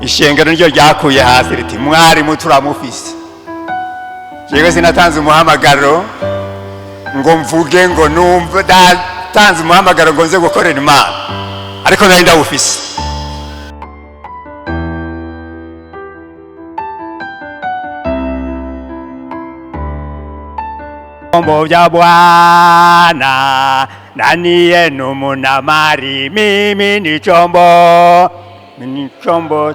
ishengero niryo ryakuye hasi riti mwarimu turamufise. Jewe sinatanze umuhamagaro ngo mvuge ngo numva datanze umuhamagaro ngo nze gukorera Imana, ariko nari ndawufise. Vyombo vya Bwana ndani yenu muna mali, mimi ni chombo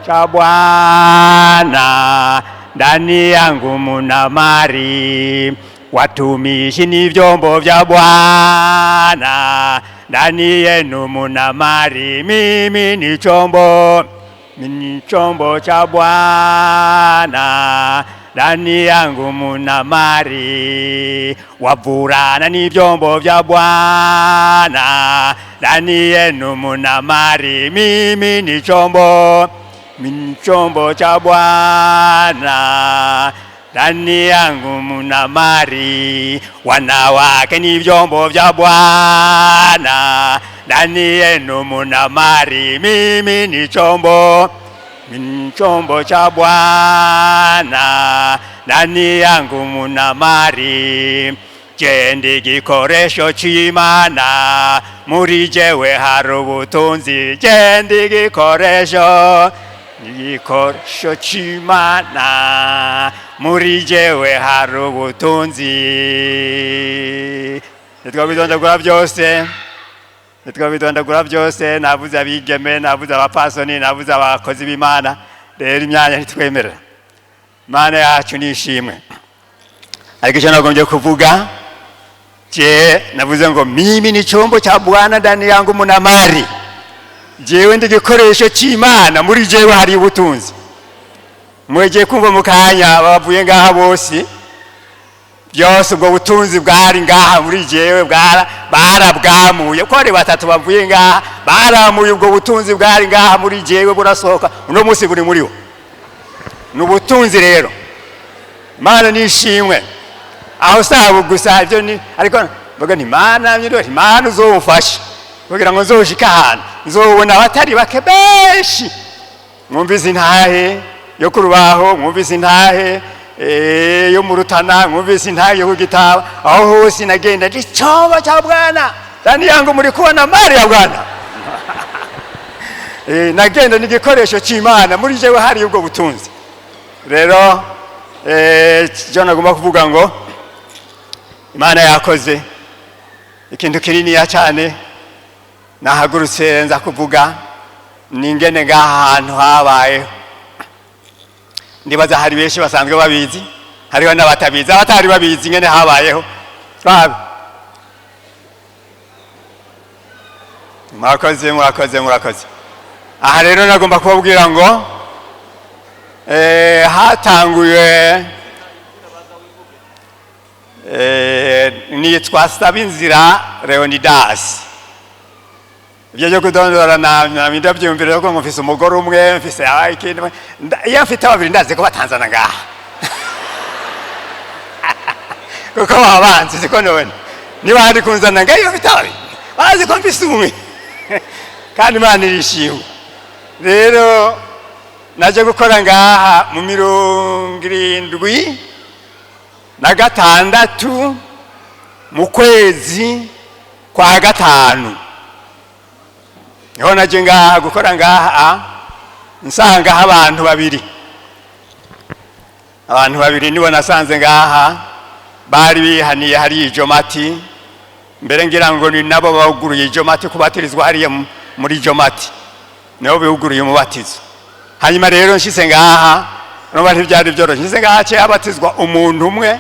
cha Bwana, ndani yangu muna mali. Watumishi ni vyombo vya Bwana, ndani yenu muna mali, mimi ni chombo cha Bwana, ndani yangu muna mali. Wavulana ni vyombo vya Bwana, ndani yenu muna mali, mimi ni chombo cha Bwana, ndani yangu muna mali. Wanawake ni vyombo vya Bwana, ndani yenu muna mali, mimi ni chombo cha Bwana, ndani yangu muna mali. Je, ndi gikoresho c'Imana, muri jewe hari ubutunzi. Je, ndi gikoresho c'Imana, muri jewe hari ubutunzi. Nitwabidondagura byose, navuze abigeme, navuze abapasoni, navuze abakozi b'Imana. Rero imyanya ntitwemerera. Imana yacu nishimwe. Ariko icyo nagombye kuvuga, je navuze ngo mimi ni chombo cha Bwana, ndani yangu muna mali. Jewe ndi gikoresho c'Imana, muri jewe hari ubutunzi. Mweje kumva mukanya bavuye ngaha bose, byose ubwo butunzi bwari ngaha muri jewe barabwamuye. Ko ari batatu bavuye ngaha baramuye ubwo butunzi bwari ngaha muri jewe, burasohoka uno munsi buri muri wo. Nubutunzi rero Imana nishimwe. Aho sabo gusa ibyo ni, ariko mvuga nti Imana nyirori, Imana uzomfasha kugira ngo nzoshika ahantu nzobona abatari bake benshi. Mwumvise intahe yo kurubaho, mwumvise intahe yo mu Rutana, mwumvise intahe yo kugitaba. Aho hose nagenda ndi chombo cha Bwana, ndani yangu muri kubona mali ya Bwana. Nagenda ni gikoresho c'Imana, muri jewe hari ubwo butunzi. Rero cyo nagomba kuvuga ngo Imana yakoze ikintu kinini ya cyane. Nahagurutse nza kuvuga ningene ngaha hantu habaye. Ndibaza hari benshi basanzwe babizi, hariho n'abatabizi, abatari babizi ngene habayeho. Murakoze. Aha rero nagomba kubabwira ngo hatanguye nitwa Sabinzira Leonidas. Ibyo byo kudondora na ndabyumvira ko mfise umugore umwe, mfise ikindi, iyo mfite babiri ndaze ko batanzana ngaha. Kuko babanze siko none niba hari kunzana ngaho mfite babiri bazi ko mfise umwe. Kandi Imana irishimwe. Rero naje gukora ngaha mu 76 mu kwezi kwa gatanu. Niho naje ngaha gukora ngaha, nsanga abantu babiri nibo nasanze ngaha bari bihaniye hari ijomati. Mbere ngira ngo ni nabo baguruye ijomati kubatirizwa hariya muri ijomati, niho bihuguruye umubatizo. Hanyuma rero nshise ngaha no bari byari byoroshye. Nshise ngaha cye abatizwa umuntu umwe,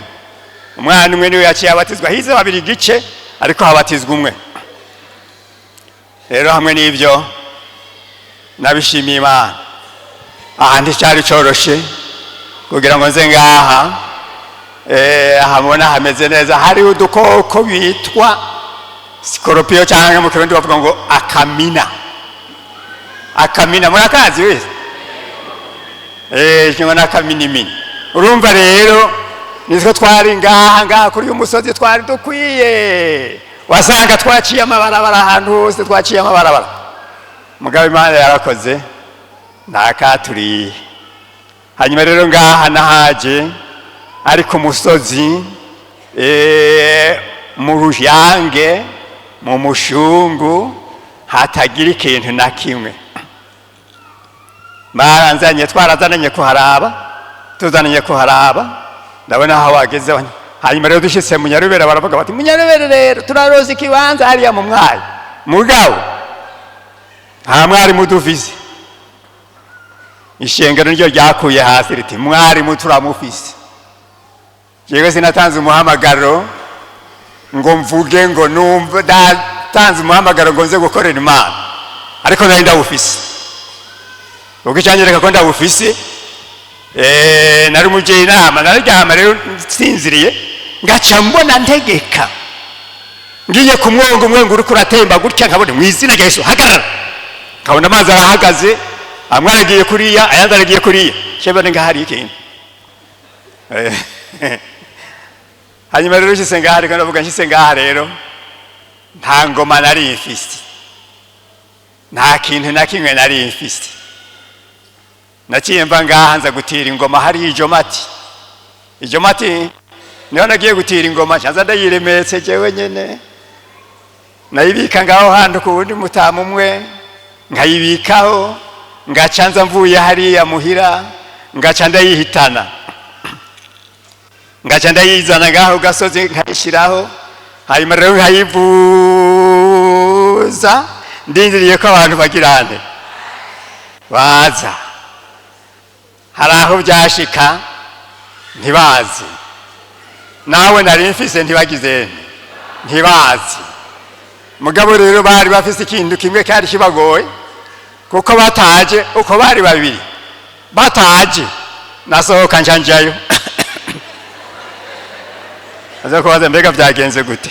umwana umwe niwe yaciye abatizwa. Hize babiri gice ariko habatizwa umwe. Rero hamwe n'ibyo nabishimiye Imana. Ahandi cyari cyoroshe kugira ngo nze ngaha hamona hameze neza. Hari udukoko bitwa scorpio cyangwa mu kirundi bavuga ngo akamina. Murakazi wese? Cyangwa n'akaminimini. Urumva rero niziko twari ngaha kuri uyu musozi twari dukwiye. Wasanga twaciye amabarabara ahantu hose, twaciye amabarabara. Mugabo Imana yarakoze nakaturiye. Hanyuma rero ngaha nahaje ari ku musozi mu rujange mu mushungu hatagira ikintu na kimwe. Baranzanye twarazananye kuharaba tuzananye kuharaba ndabona aho wageze. Hanyuma rero dushitse mu Nyarubere baravuga bati mu Nyarubere rero turaroza ikibanza hariya mu mwari mugabo nta mwari mudufise. Ishengero niryo ryakuye hasi riti mwari muturamufise. Jewe sinatanze umuhamagaro ngo mvuge ngo numva datanze umuhamagaro ngo nze gukorera Imana, ariko nari ndawufise. Ubwo cyanyereka ko ndawufise nari mujye inama nararyama rero sinziriye ngaca mbona ntegeka ngiye ku mwongo umwe ngo uriko uratemba gutya nkabone mu izina rya Yesu hagarara. Kabona amazi arahagaze amwe aragiye kuriya ayandi aragiye kuriya shebane ngahari ikintu. Hanyuma rero nshise ngaha reka ndavuga nshise ngaha rero nta ngoma nari mfise, nta kintu na kimwe nari mfise. Naciye mva ngaha nza gutira ingoma hari ijomati niho nagiye gutira ingoma nza ndayiremetse jewe nyene nayibika ngaho handi ku wundi mutamu umwe nkayibikaho ngaca nza mvuye hariya muhira ngaca ndayihitana ngaca ndayizana ngaho gasozi nkayishiraho. Hanyuma rero nkayivuza ndindiriye ko abantu bagirane baza. Hari aho byashika ntibazi, nawe nari mfise ntibagize ntibazi. Mugabo rero bari bafise ikintu kimwe cyari kibagoye kuko bataje uko bari babiri bataje nasohoka njanjayo. Aza kubaza mbega byagenze gute,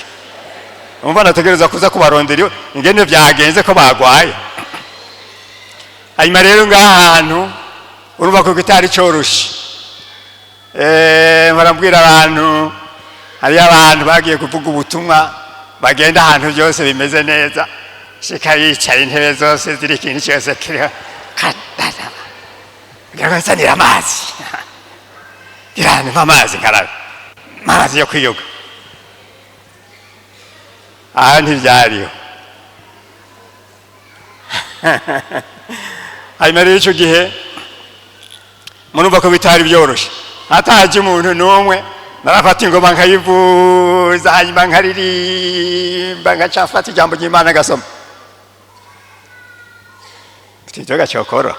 umva nategereza kuza kubarondera ingene byagenze ko bagwaye. Hanyuma rero ngahantu urumva ko kitari cyoroshe. Barambwira abantu hari abantu bagiye kuvuga ubutumwa bagenda ahantu byose bimeze neza shika yicaye intebe zose ziri ikintu cyose kiriho katara biraganira amazi irane amazi nkarabe amazi yo kwiyoga ahandi byariyo. Hanyuma rero icyo gihe murumva ko bitari byoroshe hataje umuntu n'umwe narafata ingoma nkayivuza hanyuma nkaririmba ngacafata ijambo ry'Imana gasoma. Kititoga cyokora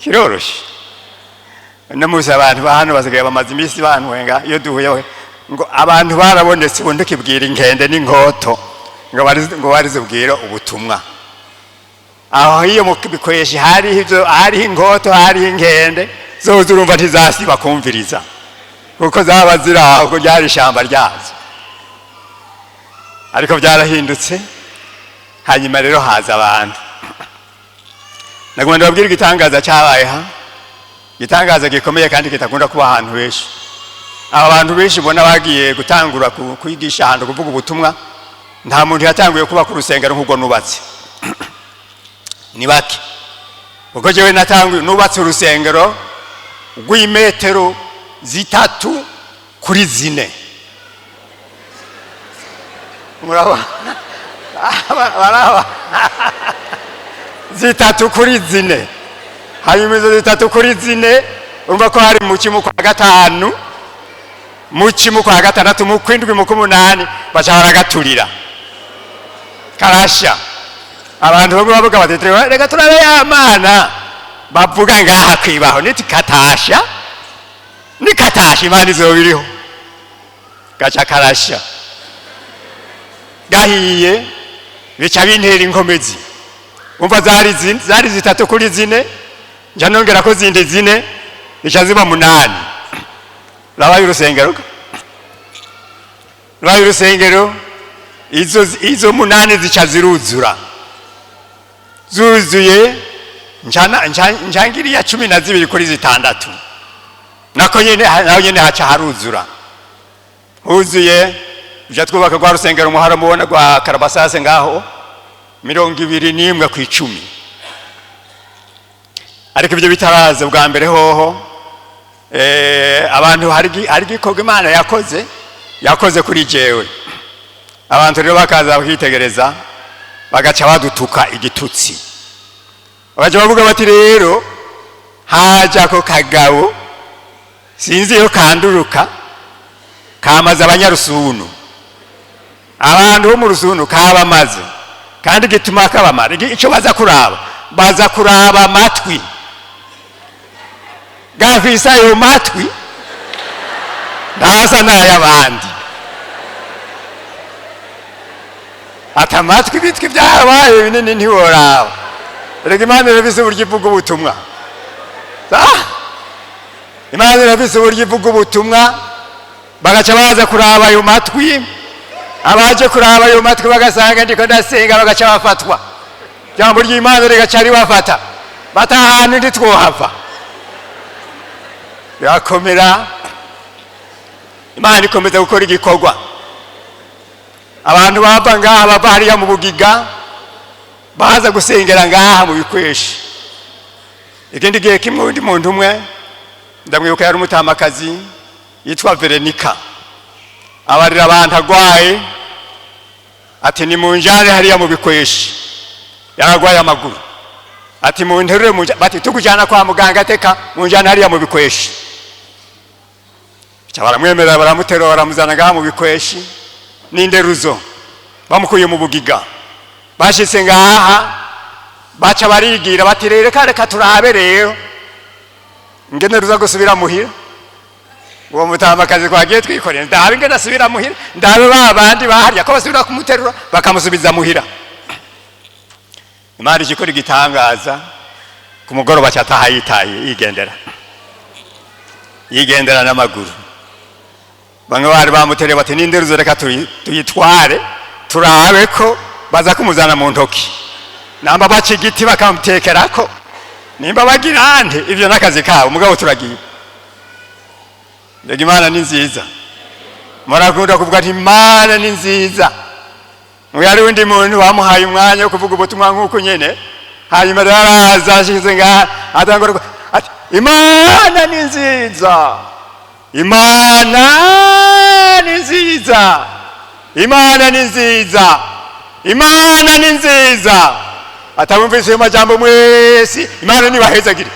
kiroroshe. Namuze abantu bahano basigaye bamaze imisi banwenga iyo duhuye ngo abantu barabonetse ubundi kibwira inkende n'inkoto ngo barizubwira ubutumwa. Aho iyo mukibikoresha hari ivyo hari inkoto hari inkende zoze urumva ntizasiba kumviriza kuko zaba ziraho ko ryari ishamba ryazo. Ariko byarahindutse. Hanyuma rero haza abantu nagomba babwira igitangaza cyabayeha, igitangaza gikomeye kandi kitakunda kuba ahantu benshi. Aba bantu benshi bona bagiye gutangura kwigisha ahantu kuvuga ubutumwa nta muntu yatanguye kuba ku rusengero nk'ubwo nubatse. Ni bake kuko jewe natanguye nubatse urusengero rw'imetero 3 kuri 4. Muraba baraba 3 kuri 4. Hanyuma 3 kuri 4 urumva ko hari mu kimu kwa gatanu mu kimu kwa gatandatu mu kwindwi mu kumunani bacahara gaturira karasha. Abantu bamwe bavuga bati reka turabe y'Imana bavuga ngaha kwibaho nitikatasha nikatasha Imana izobiriho gaca karasha gahiye bica bintera inkomezi. Umva zari 3 kuri 4 nja nongera ko zindi 4 bica ziba 8. Rabaye urusengero izo 8 zica ziruzura zuzuye njangiriya 12 kuri 6 nako nyene haca haruzura huzuye. Uje twubaka rwa rusengero muhara mubona rwa Karabasase ngaho 21 ku 10. ariko ibyo bitaraza bwa mbere hoho abantu hari gikorwa Imana yakoze kuri jewe. Abantu rero bakaza bakitegereza bagaca badutuka igitutsi, bagaca bavuga bati rero haja ko kagabo sinzi yo kanduruka kamaze abanyarusunu, abantu bo mu rusunu kabamaze, kandi gituma kabamara icyo baza kuraba amatwi gafisa ayo matwi ntasa n'ay'abandi. Ata matwi bitwi byabaye binini ntiworaba. Rega Imana irafise uburyo ivuga ubutumwa. Imana irafise uburyo ivuga ubutumwa, bagaca baza kuraba ayo matwi. Abaje kuraba ayo matwi bagasanga ndiko ndasenga, bagaca bafatwa. Jambo ry'Imana rigaca ribafata, batahana ntitwohava. Yakomera Imana ikomeza gukora igikorwa. Abantu bava ngaha bava hariya mu Bugiga baza gusengera ngaha mu Bikweshi. Ikindi gihe kimwe undi muntu umwe ndamwibuka yari umutamakazi yitwa Veronica, abarira abantu agwaye, ati ni munjane hariya mu Bikweshi, yaragwaye amaguru, ati munterure bati tugujana kwa muganga teka munjane hariya mu Bikweshi. Baramwemerera baramuterura baramuzana ngaha mu Bikweshi n'inderuzo, bamukuye mu Bugiga. Bashitse ngaha baca barigira bati reka turabe rero ingene ruza gusubira muhira. Uwo mutamakazi kwagiye twikorera ndabe ingene asubira muhira, ndabe babandi baharya ko basubira kumuterura bakamusubiza muhira. Imana ikora igitangaza, ku mugoroba cyataha yitaye yigendera n'amaguru. Bamwe bari bamutereye bati n'inderuzo reka tuyitware turabe ko baza kumuzana mu ntoki, namba baca igiti bakamutekerako, nimba bagirante ivyo n'akazi kabo, mugabo turagiye. Mbega Imana ni nziza, murakunda kuvuga ati Imana ni nziza. Mwari undi muntu wamuhaye umwanya wo kuvuga ubutumwa nk'uko nyene, hanyuma araza ashize ngaha atangura ati Imana ni nziza, Imana ni nziza, Imana ni nziza, Imana ni nziza. Atamumvise amajambo mwese Imana ni bahezagire.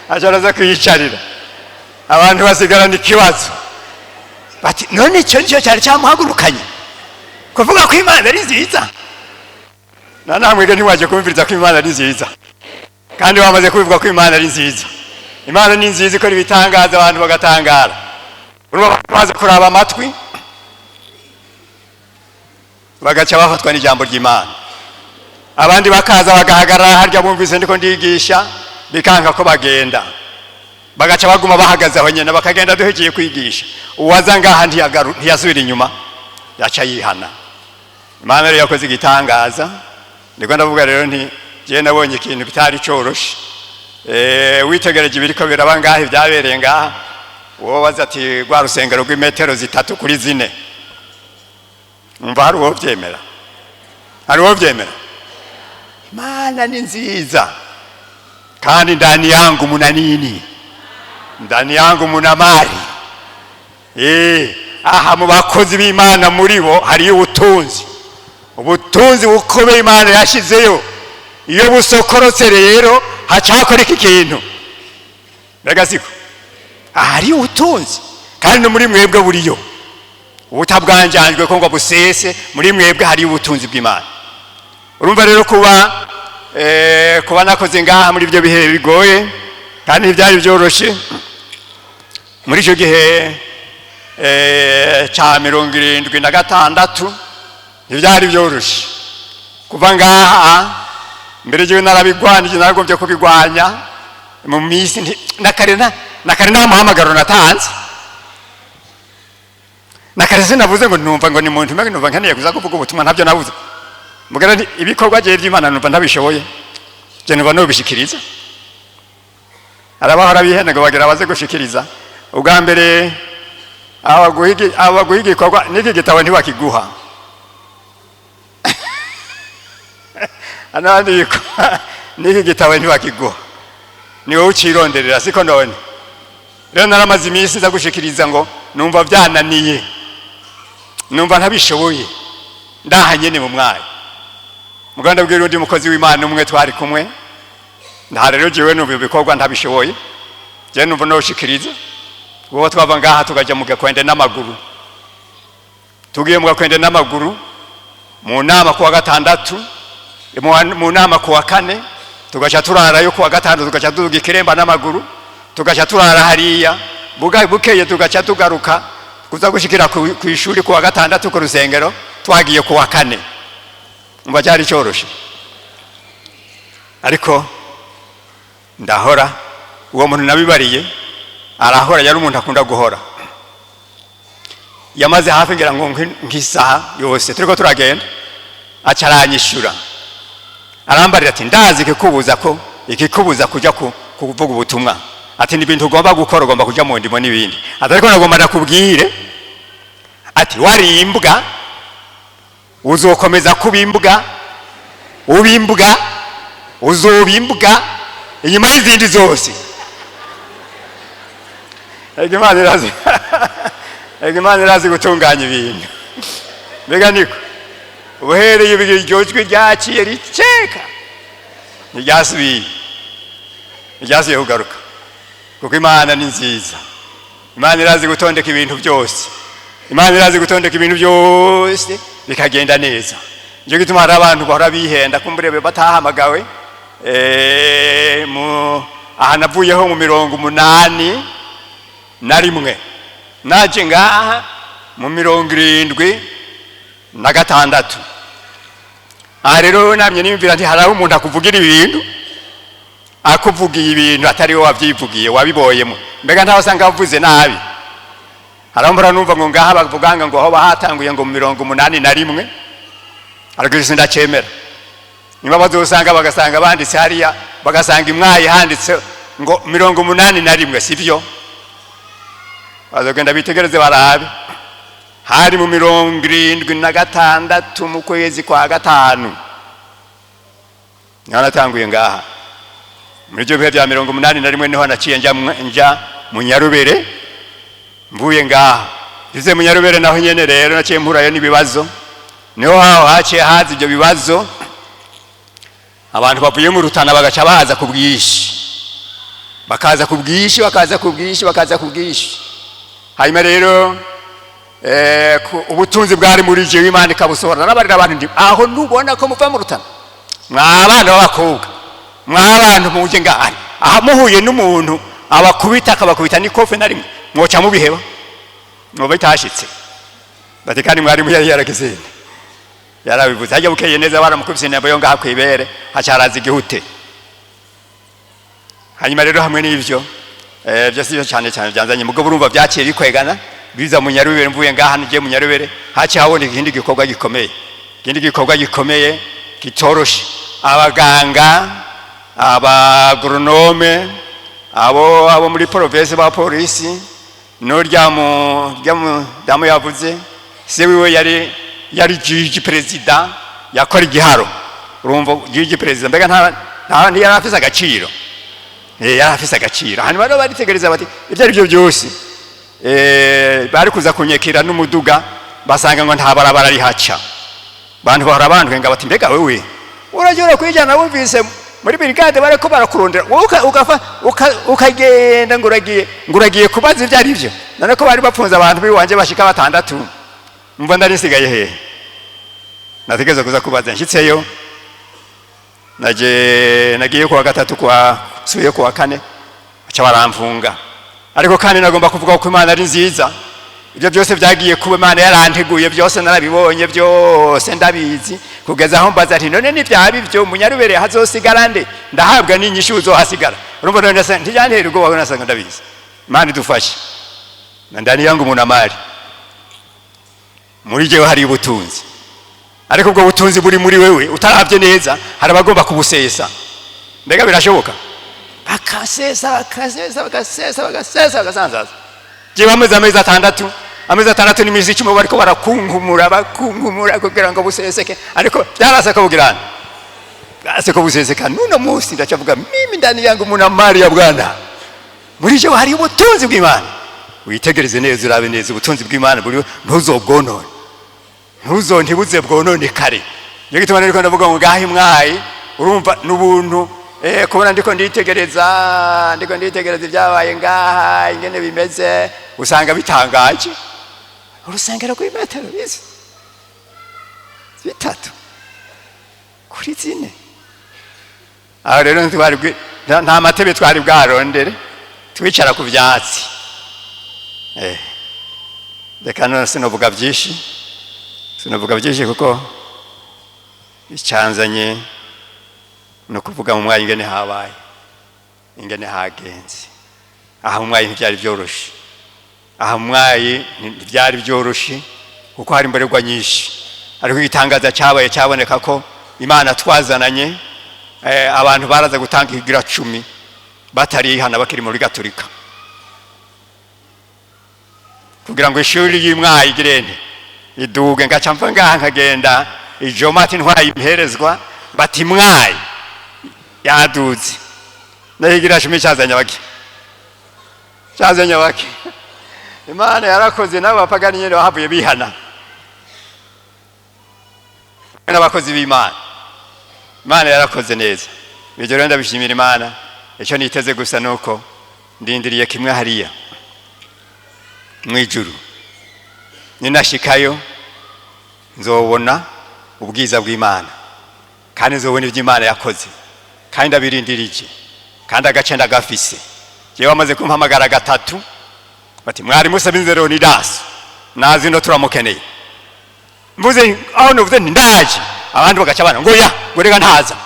Ajaraza kwiyicarira abantu basigarana ikibazo bati none icyo nicyo cyari cyamuhagurukanye kuvuga ko Imana ari nziza. Namwege ntiwaje kumviriza ko Imana ari nziza, kandi wamaze kubivuga ko Imana ari nziza. Imana ni nziza, ikora ibitangaza abantu bagatangara. Baza kuraba amatwi bagaca bafatwa n'ijambo ry'Imana. Abandi bakaza bagahagarara harya bumvise ndiko ndigisha, bikanga ko bagenda, bagaca baguma bahagaze aho nyene bakagenda duhegiye kwigisha. Uwaza ngaha ntiyasubira inyuma, yaca yihana. Imana rero yakoze igitangaza. Ndiko ndavuga rero nti je nabonye ikintu bitari coroshe. Witegereje ibiriko biraba ngaha byabereye ngaha, uwo waza ati rwa rusengero rw'imetero 3 kuri 4, umva hari uwo byemera? Hari uwo byemera? Imana ni nziza, kandi ndani yangu muna nini? Ndani yangu muna mali. Aha mu bakozi b'Imana muri bo hari ubutunzi bukomeye Imana yashizeyo. Iyo busokorotse rero hacakora iki kintu, mbega siko hari ubutunzi, kandi no muri mwebwe buriyo. Ubutabwanjanjwe ko ngo busese, muri mwebwe hari ubutunzi bw'Imana. Urumva rero kuba nakoze ngaha muri ibyo bihe bigoye kandi ntibyari byoroshe. Muri icyo gihe cya 76 ntibyari byoroshe kuva ngaha. Mbere je narabigwanije, naragombye kubigwanya mu misi nakare nta muhamagaro natanze, nakare sinavuze ngo numva ngo ni muntu mwe numva nkaniye kuza kuvuga ubutumwa, ntabyo nabuze. Mugara ibikorwa je by'Imana numva ntabishoboye, je numva no bishikiriza. Arabahora bihene ngo bagira baze gushikiriza. Ubwa mbere abaguhigi igikorwa n'iki gitabo ntiwakiguha. anandiko niki gitabo ntibakiguha ni wowe ucironderera siko none rero naramaze iminsi nza gushikiriza ngo numva byananiye numva ntabishoboye ndahanyene mu mwayi muganda bwira undi mukozi w'Imana umwe twari kumwe nda rero jewe numva ibikorwa ntabishoboye je numva no shikiriza wowe twava ngaha tukaja mu Gakwende n'amaguru tugiye mu Gakwende n'amaguru mu nama kuwa gatandatu mu nama kuwa kane tugacha turara yo kuwa gatanu tugacha duga ikiremba n'amaguru tugacha turara hariya bukeye tugacha tugaruka kuza gushikira ku ishuri kuwa gatandatu ku rusengero twagiye kuwa kane umva cyari cyoroshe ariko ndahora uwo muntu nabibariye arahora yari umuntu akunda guhora yamaze hafi ngira ngo ngisaha yose turiko turagenda acaranyishura arambarira ati ndazi ikikubuza kuja kuvuga ubutumwa ati ni ibintu ugomba gukora ugomba kuja mu ndimo n'ibindi atariko nagomba nakubwire ati wari imbwa uzokomeza kubimbwa ubimbwa uzobimbwa inyuma y'izindi zose Imana irazi gutunganya ibintu mbega niko uhereye ibijyojwe ryaciye riceka ntiryasubiye kugaruka kuko Imana ni nziza Imana irazi gutondeka ibintu byose Imana irazi gutondeka ibintu byose bikagenda neza nje gituma hari abantu bahora bihenda kumburebe batahamagawe aha navuyeho mu 81 naje ngaha mu 76 rero namye nimvira nti haraho umuntu akuvugira ibintu akuvugiye ibintu atari we wavyivugiye wabiboyemo mbega ntawasanga avuze nabi harambura numva ngo ngaha bavuganga ngo aho bahatanguye ngo mu 81 ariko sindacemera niba bazosanga bagasanga banditse hariya bagasanga imwayi handitse ngo 81 sivyo bazogenda bitegereze barabe hari mu 76 mu kwezi kwa gatanu naratanguye ngaha muri byo bihe bya 81 niho naciye nja mu Nyarubere mvuye ngaha bize mu Nyarubere naho nyene rero naciye mpurayo n'ibibazo niho haciye hazi ibyo bibazo abantu bavuye mu Rutana bagaca baza kubwishi bakaza kubwishi hanyuma rero ubutunzi bwari muri je Imana ikabusohora nabarira abantu ndi aho nubona ko muva mu Rutana mwabana b'abakobwa mwabantu muje ngahari aha muhuye n'umuntu abakubita n'ikofe na rimwe mwoca mubiheba mwoba itashitse batekani mwari mu yarageze yarabivuze hajya bukeye neza baramukubise nabo yo ngaha kwibere hacaraza igihute hanyuma rero hamwe n'ivyo byose cyane byanzanye mugabo urumva byaciye bikwegana biza mu Nyarubere mvuye ngaha nje mu Nyarubere haciye habona ikindi gikorwa gikomeye kitoroshe abaganga abagronome abo muri province ba polisi no ryamu yavuze se wiwe yari juge president yakora igiharo urumva juge president mbega nta yari afise agaciro yarafise agaciro hanyuma rero baritegereza bati ibyo ari byo byose bari kuza kunyekera n'umuduga basanga ngo nta barabara rihaca bantu bahora bandwe ngabati mbega wewe urajyora kwijana wumvise muri brigade bareko barakurondera ukagenda nguragiye kubaza ibyo ari byo none ko bari bapfunza abantu biwanje bashika batandatu mva ndari nsigaye hehe nategeza kuza kubaza nshitseyo nagiye kuwa gatatu subiye kuwa kane aca baramfunga ariko kandi nagomba kuvuga ko Imana ari nziza ibyo byose byagiye kuba Imana yaranteguye byose narabibonye byose ndabizi kugeza aho mbaza ati none ni byabi byo mu Nyarubere hazosigara nde ndahabwa n'inyishu uzohasigara urumva none ntijyantere ubwo wawe nasanga ndabizi Imana idufashe ndani yangu munamari muri jewe hari ubutunzi ariko ubwo butunzi buri muri wewe utaravye neza hari abagomba kubusesa mbega birashoboka bakasesa bagasanzaza jewe amezi atandatu n'imizi 10 bariko bakunkumura kugira ngo buseseke ariko byarasa ko bugirana basi ko buseseka nuno munsi ndacavuga mimi ndani yangu muna mali ya Bwana, muri je hari ubutunzi bw'Imana. Witegereze neza urabe neza ubutunzi bw'Imana buri ntuzobwonone, ntibuze bwonone kare. Niyo gituma niko ndavuga ngo gahi mwayi urumva n'ubuntu kubona ndiko nditegereza ibyabaye ngaha ingene bimeze, usanga bitangaje. Urusengero rw'imetero bitatu kuri zine. Aho rero nta matebe twari bwarondere, twicara ku byatsi. Reka none sinovuga byinshi kuko icyanzanye no kuvuga mu mwayi ingene habaye, ingene hagenze. Aha mwayi ntibyari byoroshe, aha mwayi ntibyari byoroshe kuko hari imborerwa nyinshi, ariko igitangaza cyabaye cyaboneka ko Imana twazananye. Abantu baraza gutanga igira 10 batarihana bakiri muri Gatolika, kugira ngo ishuri y'imwayi girene iduge. Ngaca mva ngaha nkagenda ijomati ntwaye imperezwa bati mwayi yaduze, nahigira 10 cyazanya bake. Imana yarakoze n'abapagani nyene bahavuye bihana n'abakozi b'Imana. Imana yarakoze neza, ibyo rero ndabishimira Imana. Icyo niteze gusa nuko ndindiriye kimwe hariya mwijuru, ninashikayo nzobona ubwiza bw'Imana kandi nzobona ibyo Imana yakoze, kandi ndabirindirije kandi agace ndagafise. Jewe amaze kumpamagara 3 bati mwari musaba inzero ni daso nazi no turamukeneye. Mvuze aho nuvuze ndaje, abandi bagaca bana ngo ya ngo rega ntaza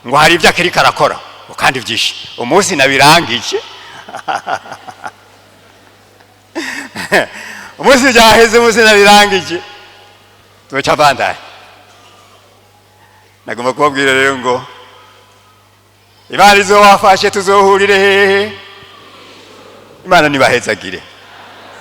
ngo hari ibyo akiri karakora kandi byinshi umunsi nabirangije. Umunsi jaheze umunsi nabirangije tuca bandaye. Nagomba kubabwira rero ngo Imana izowafashe tuzohurire hehe. Imana nibahezagire.